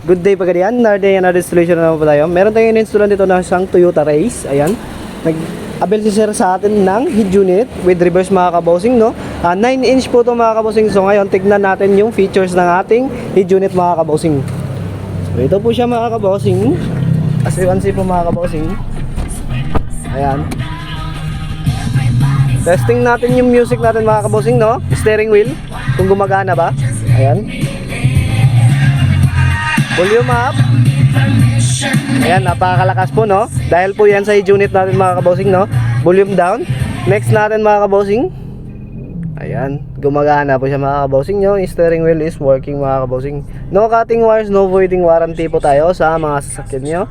Good day pa ganyan. Another installation na naman po tayo. Meron tayong in-install dito na isang Toyota Race. Ayan. Nag-abel si sir sa atin ng head unit with reverse mga kabosing, no? 9-inch po ito mga kabosing. So ngayon, tignan natin yung features ng ating head unit mga kabosing. So ito po siya mga kabosing. As you can see po mga kabosing. Ayan. Testing natin yung music natin mga kabosing, no? Steering wheel. Kung gumagana ba. Ayan. Volume up. Ayan, napakalakas po, no? Dahil po yan sa unit natin mga kabosing, no? Volume down. Next natin mga kabosing. Ayan, gumagana po siya mga kabosing, no? Yung steering wheel is working mga kabosing. No cutting wires, no voiding warranty po tayo sa mga sasakyan nyo.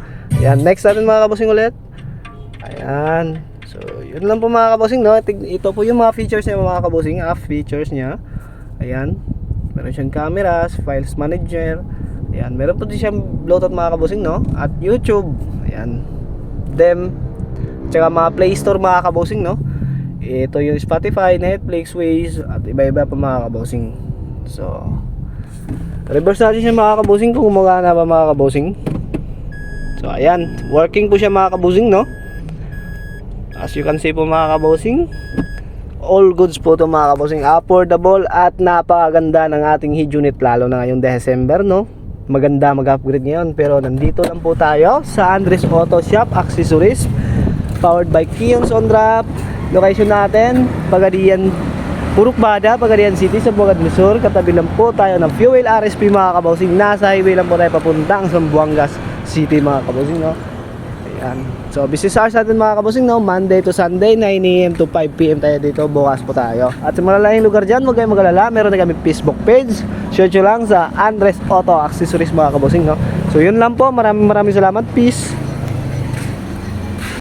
Ayan, next natin mga kabosing ulit. Ayan. So, yun lang po mga kabosing, no? Ito po yung mga features niya mga kabosing. Features niya. Ayan. Meron siyang cameras, files manager. Ayan, meron po din siyang Bluetooth mga kabosing, no? At YouTube. Ayan. Tsaka mga Play Store mga kabosing, no? Ito yung Spotify, Netflix, Waze, at iba-iba pa mga kabosing. So, reverse natin siya mga kabosing kung gumagana pa mga kabosing. So, ayan. Working po siya mga kabosing, no? As you can see po mga kabosing, all goods po ito mga kabosing. Affordable at napakaganda ng ating head unit lalo na ngayong December, no? Maganda mag-upgrade ngayon. Pero nandito lang po tayo sa Andres Auto Shop Accessories, powered by Kions on Drop. Location natin, Pagadian, Purok Bada, Pagadian City sa Bogad Sur. Katabi lang po tayo ng Fuel RSP mga kabosing. Nasa highway lang po tayo papuntang Zamboangas City mga kabosing, no? Ayan. So business hours natin mga kabosing, no? Monday to Sunday, 9 AM to 5 PM tayo dito. Bukas po tayo. At sa malalayang lugar dyan, huwag kayong mag-alala. Meron na kami Facebook page. Search nyo lang sa Andres Auto Accessories mga kabosing, no? So yun lang po. Maraming salamat. Peace.